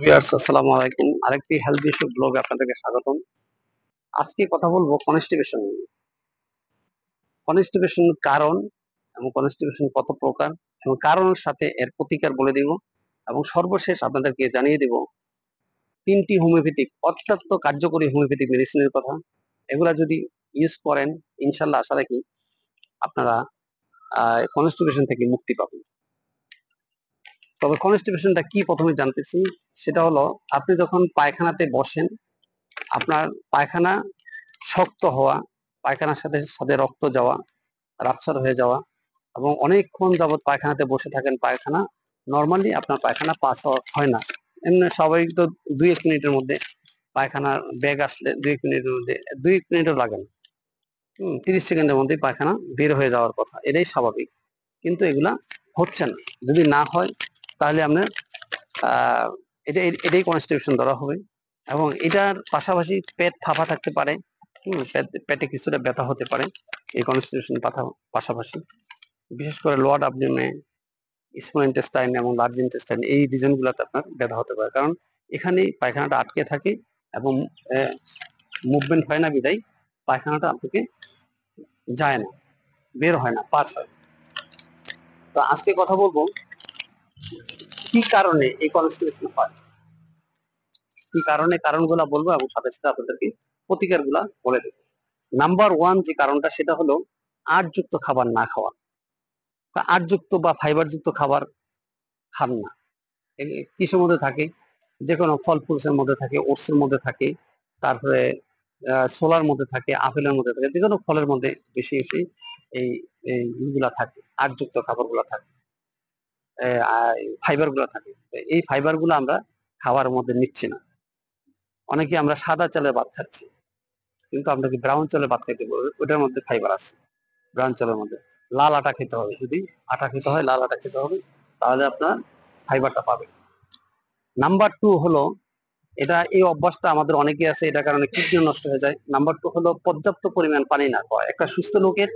Viewers আসসালামু আলাইকুম। আরেকটি হেলথ বিষয়ক ব্লগে আপনাদেরকে স্বাগতম। আজকে কথা বলবো কনস্টিপেশন নিয়ে। কনস্টিপেশন কারণ এবং কনস্টিপেশন কত প্রকার এবং কারণের সাথে এর প্রতিকার বলে দিব এবং সর্বশেষ আপনাদেরকে জানিয়ে দিব তিনটি হোমিওপ্যাথিক অত্যন্ত কার্যকরী হোমিওপ্যাথিক মেডিসিনের কথা। এগুলা যদি ইউজ করেন ইনশাল্লাহ আশা রাখি আপনারা কনস্টিপেশন থেকে মুক্তি পাবেন। তবে কনস্টিপেশনটা কি প্রথমে জানতেছি, সেটা হলো আপনি যখন পায়খানাতে বসেন, আপনার পায়খানা শক্ত হওয়া, পায়খানার সাথে সাথে রক্ত যাওয়া, রাপচার হয়ে যাওয়া এবং অনেকক্ষণ যাবত পায়খানাতে বসে থাকেন, পায়খানা নর্মালি আপনার পায়খানা পাস হয় না। এমনি স্বাভাবিক তো 2-1 মিনিটের মধ্যে পায়খানার ব্যাগ আসলে 2-1 মিনিটের মধ্যে 2 মিনিটও লাগে না, 30 সেকেন্ডের মধ্যে পায়খানা বের হয়ে যাওয়ার কথা, এটাই স্বাভাবিক। কিন্তু এগুলা হচ্ছে না। যদি না হয় তাহলে আপনার এটাই কনস্টিটিউশন ধরা হবে। এবং এটার পাশাপাশি পেট ফাঁপা থাকতে পারে, পেটে কিছুটা ব্যথা হতে পারে এই কনস্টিটিউশন পাশাপাশি। বিশেষ করে লোয়ার অ্যাবডোমেন, স্মল ইন্টেস্টাইন এবং লার্জ ইন্টেস্টাইন, এই রিজন গুলাতে আপনার ব্যথা হতে পারে, কারণ এখানে পায়খানাটা আটকে থাকে এবং মুভমেন্ট হয় না, বিদায় পায়খানাটা আপনাকে যায় না, বের হয় না, পাস হয়। তো আজকে কথা বলবো কি কারণে এই কনস্টিটিউশন হয়, কি কারণে, কারণগুলা বলবো এবং সাথে সাথে আপনাদেরকে প্রতিকার গুলা বলে দেবো। নাম্বার ওয়ান যে কারণটা, সেটা হলো আঁশযুক্ত খাবার না খাওয়া। আঁশযুক্ত বা ফাইবার যুক্ত খাবার খান না। কিসের মধ্যে থাকে? যে কোনো ফল ফ্রুটসের মধ্যে থাকে, ওটস এর মধ্যে থাকে, তারপরে ছোলার মধ্যে থাকে, আপেলের মধ্যে থাকে, যে কোনো ফলের মধ্যে বেশি বেশি এই এইগুলা থাকে, আঁশযুক্ত খাবার গুলা থাকে, ফাইবার গুলা থাকে। এই ফাইবার গুলো আমরা খাওয়ার মধ্যে নিচ্ছি না। অনেকে আমরা সাদা চালের ভাত খাচ্ছি, কিন্তু আপনাকে ব্রাউন চালের ভাত খাইতে হবে, ওটার মধ্যে ফাইবার আছে। ব্রাউন চালের মধ্যে লাল আটা খেতে হবে, যদি আটা খেতে হয় লাল আটা খেতে হবে, তাহলে আপনার ফাইবারটা পাবে। নাম্বার টু হলো, এই অভ্যাসটা আমাদের অনেকে আছে, এটা কারণে কিডনি নষ্ট হয়ে যায়। নাম্বার টু হলো পর্যাপ্ত পরিমাণ পানি না খাওয়া। একটা সুস্থ লোকের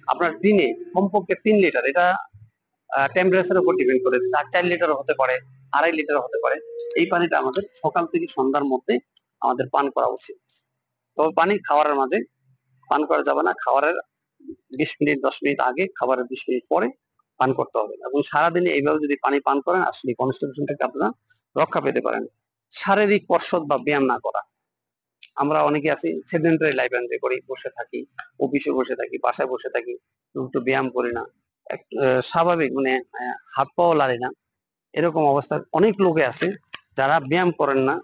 আপনার দিনে কমপক্ষে 3 লিটার, এটা টেম্পারেচারের উপর ডিপেন্ড করে, 4 লিটারও হতে পারে, 2.5 লিটারও হতে পারে, এই পানিটা আমাদের সকাল থেকে সন্ধ্যার মধ্যে আমাদের পান করা উচিত। তবে পানি খাওয়ারের মাঝে পান করা যাবে না, খাবারের 20 মিনিট 10 মিনিট আগে, খাবারের 20 মিনিট পরে পান করতে হবে। এবং সারাদিনে এইভাবে যদি পানি পান করেন, আসলে কনস্টিটিউশন থেকে আপনারা রক্ষা পেতে পারেন। শারীরিক কসরত বা ব্যায়াম না করা। আমরা অনেকে আছি সেডেন্টারি লাইফ এনজয় করি, বসে থাকি, অফিসে বসে থাকি, বাসায় বসে থাকি, একটু ব্যায়াম করি না, স্বাভাবিক মানে হাত পাও লাড়ি না, এরকম অবস্থা অনেক লোকে আছে যারা ব্যায়াম করেন না,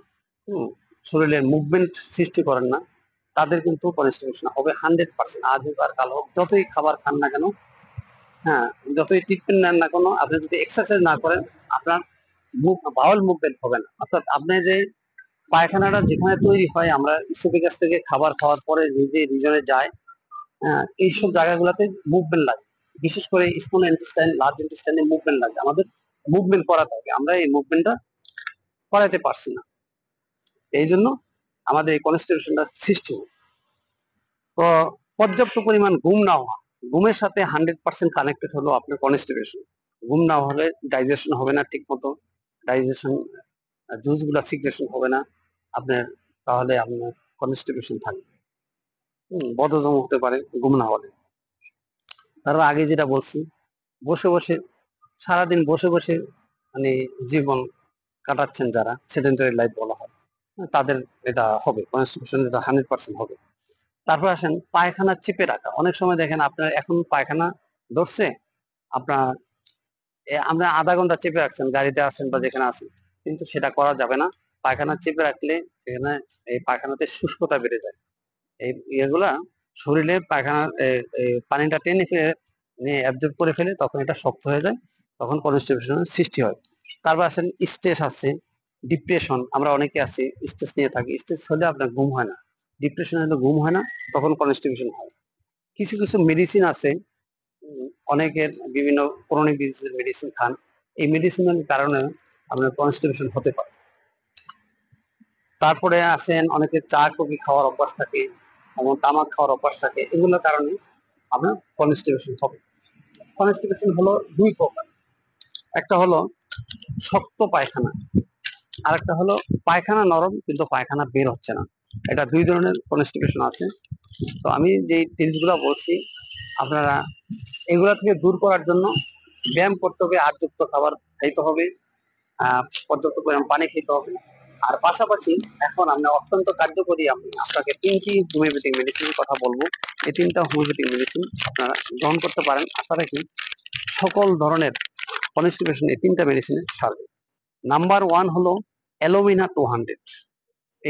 শরীরের মুভমেন্ট সৃষ্টি করেন না, তাদের কিন্তু কনস্টিটিউশন হবে 100%। আজ হোক আর কাল হোক, যতই খাবার খান না কেন, হ্যাঁ, যতই ট্রিটমেন্ট নেন না কেন, আপনি যদি এক্সারসাইজ না করেন, আপনার বাউল মুভমেন্ট হবে না। অর্থাৎ আপনি যে পায়খানাটা যেখানে তৈরি হয়, আমরা স্টোফের কাছ থেকে খাবার খাওয়ার পরে যে রিজনে যায়, হ্যাঁ, এইসব জায়গাগুলোতে মুভমেন্ট লাগে। বিশেষ করে স্মল ইন্টেস্টাইন, লার্জ ইন্টেস্টাইনে মুভমেন্ট লাগে, আমাদের মুভমেন্ট করাতে হবে, আমরা এই মুভমেন্টটা করাতে পারছি না, এই জন্য আমাদের এই কনস্টিটিউশনটা সৃষ্টি হয়। তো পর্যাপ্ত পরিমাণ ঘুম না হওয়া, ঘুমের সাথে 100% কানেক্টেড হলো আপনার কনস্টিটিউশন। ঘুম না হলে ডাইজেশন হবে না ঠিক মতো, ডাইজেশন জুস গুলা সিক্রেশন হবে না আপনার, তাহলে আপনার কনস্টিটিউশন থাকবে, বদহজম হতে পারে ঘুম না হলে। তারপর আগে যেটা বলছি, বসে বসে সারাদিন বসে বসে মানে জীবন কাটাচ্ছেন যারা, সেডেন্টারি লাইফ বলা হয়, তাদের এটা হবে, কনস্টিটিউশন এটা 100% হবে। তারপর আসেন পায়খানা চেপে রাখা। অনেক সময় দেখেন আপনার এখন পায়খানা ধরছে, আপনার আমরা আধা ঘন্টা চেপে রাখছেন, গাড়িতে আছেন বা যেখানে আছেন, কিন্তু সেটা করা যাবে না। পায়খানা চেপে রাখলে সেখানে এই পায়খানাতে শুষ্কতা বেড়ে যায়, এই এগুলা শরীরে পায়খানা পানিটা টেনে ফেলে নিয়ে অ্যাবজর্ব করে ফেলে, তখন এটা শক্ত হয়ে যায়, তখন কনস্টিটিউশনের সৃষ্টি হয়। তারপর আসেন স্ট্রেস আছে, ডিপ্রেশন। আমরা অনেকে আছি স্ট্রেস নিয়ে থাকি, স্ট্রেস হলে আপনার ঘুম হয় না, ডিপ্রেশন হলে ঘুম হয় না, তখন কনস্টিটিউশন হয়। কিছু কিছু মেডিসিন আছে, অনেকের বিভিন্ন ক্রনিক ডিজিজের মেডিসিন খান, এই মেডিসিনের কারণে আপনার কনস্টিটিউশন হতে পারে। তারপরে আসেন অনেকের চা কফি খাওয়ার অভ্যাস থাকে এবং তামাক খাওয়ার অভ্যাস থাকে, এগুলোর কারণে আপনার কনস্টিটিউশন হবে। কনস্টিটিউশন হলো দুই প্রকার, একটা হলো শক্ত পায়খানা, আরেকটা হলো পায়খানা নরম কিন্তু পায়খানা বের হচ্ছে না। এটা দুই ধরনের কনস্টিপেশন আছে। তো আমি যে টিপসগুলো বলছি আপনারা এগুলা থেকে দূর করার জন্য ব্যায়াম করতে হবে, আদযুক্ত খাবার খাইতে হবে, পর্যাপ্ত পরিমাণ পানি খেতে হবে। আর পাশাপাশি এখন আমরা অত্যন্ত কার্যকরী আমি আপনাকে 3টি হোমিওপ্যাথিক মেডিসিনের কথা বলবো। এই 3টা হোমিওপ্যাথিক মেডিসিন আপনারা গ্রহণ করতে পারেন। আশা রাখি সকল ধরনের কনস্টিপেশন এই 3টা মেডিসিনে সারবে। নাম্বার 1 হলো অ্যালোমিনা 200।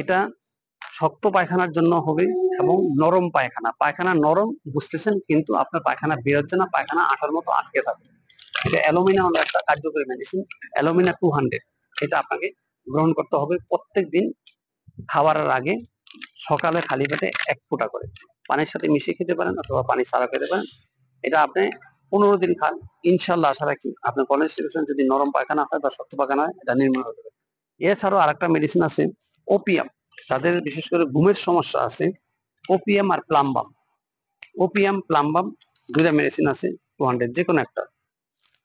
এটা শক্ত পায়খানার জন্য হবে এবং নরম পায়খানা। পায়খানা নরম বুঝতেছেন, কিন্তু আপনার পায়খানা বের হচ্ছে না, পায়খানা আঠার মতো আটকে থাকে। এটা অ্যালোমিনা হলো একটা কার্যকরী মেডিসিন, অ্যালোমিনা 200। এটা আপনাকে গ্রহণ করতে হবে প্রত্যেক দিন খাবারের আগে, সকালে খালি পেটে 1 ফোঁটা করে। পানির সাথে মিশিয়ে খেতে পারেন অথবা পানি ছাড়া খেতে পারেন। এটা আপনি 15 দিন খান, ইনশাল্লাহ আশা রাখি আপনার কনস্টিপেশন যদি নরম পায়খানা হয় বা শক্ত পায়খানা হয় এটা নির্মূল হতে পারে। এছাড়াও আরেকটা মেডিসিন আছে ওপিয়াম। যাদের বিশেষ করে ঘুমের সমস্যা আছে, ওপিয়াম আর প্লাম্বাম, ওপিয়াম প্লাম্বাম দুইটা মেডিসিন আছে 200, যে কোনো একটা।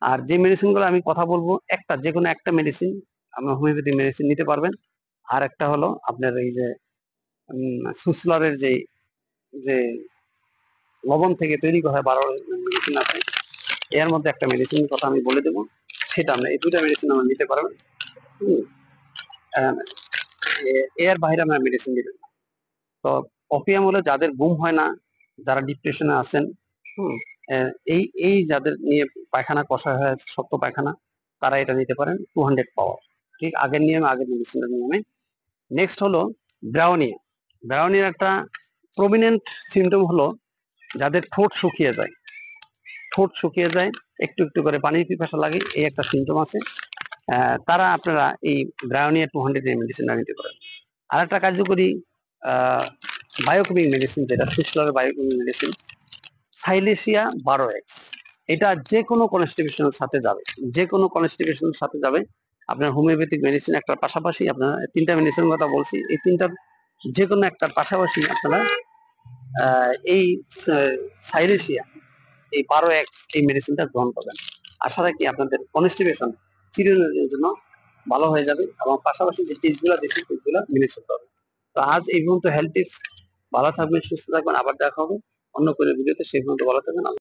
আর যে মেডিসিন গুলো আমি কথা বলবো, একটা যে কোনো একটা মেডিসিন আপনার হোমিওপ্যাথিক মেডিসিন নিতে পারবেন। আর একটা হলো আপনার এই যে সুসলরের যে যে লবণ থেকে তৈরি করা 12 মেডিসিন আছে, এর মধ্যে একটা মেডিসিন কথা আমি বলে দেবো, সেটা আমরা এই দুইটা মেডিসিন আমরা নিতে পারবেন। এর বাইরে আমরা মেডিসিন দিবেন। তো ওপিয়াম হলো যাদের ঘুম হয় না, যারা ডিপ্রেশনে আছেন, এই এই যাদের নিয়ে পায়খানা কষা হয়ে আছে, শক্ত পায়খানা, তারা এটা নিতে পারেন 200 পাওয়ার। ঠিক আগের নিয়মে, আগের মেডিসিনের নিয়মে। নেক্সট হলো ব্রাউনিয়া। ব্রাউনিয়ার একটা প্রমিনেন্ট সিমটম হলো যাদের ঠোঁট শুকিয়ে যায়, ঠোঁট শুকিয়ে যায়, একটু একটু করে পানির পিপাসা লাগে, এই একটা সিমটম আছে। তারা আপনারা এই ব্রাউনিয়া 200 মেডিসিনটা নিতে পারেন। আর একটা কার্যকরী বায়োকেমিক মেডিসিন, যেটা সুসলার বায়োকেমিক মেডিসিন, সাইলেশিয়া 12X। এটা যে কোনো কনস্টিপেশনের সাথে যাবে, যে কোনো কনস্টিপেশনের সাথে যাবে। আপনার হোমিওপ্যাথিক মেডিসিন একটার পাশাপাশি, আপনার 3টা মেডিসিনের কথা বলছি, এই 3টার যে কোনো একটার পাশাপাশি আপনারা এই সাইলেশিয়া এই 12X এই মেডিসিনটা গ্রহণ করবেন। আশা রাখি আপনাদের কনস্টিপেশন চিরদিনের জন্য ভালো হয়ে যাবে এবং পাশাপাশি যে টিপসগুলো দিচ্ছি টিপসগুলো মেনে চলতে হবে। তো আজ এই পর্যন্ত হেলথ টিপস। ভালো থাকবেন, সুস্থ থাকবেন, আবার দেখা হবে অন্য কোনো ভিডিওতে। সেই পর্যন্ত ভালো থাকবেন।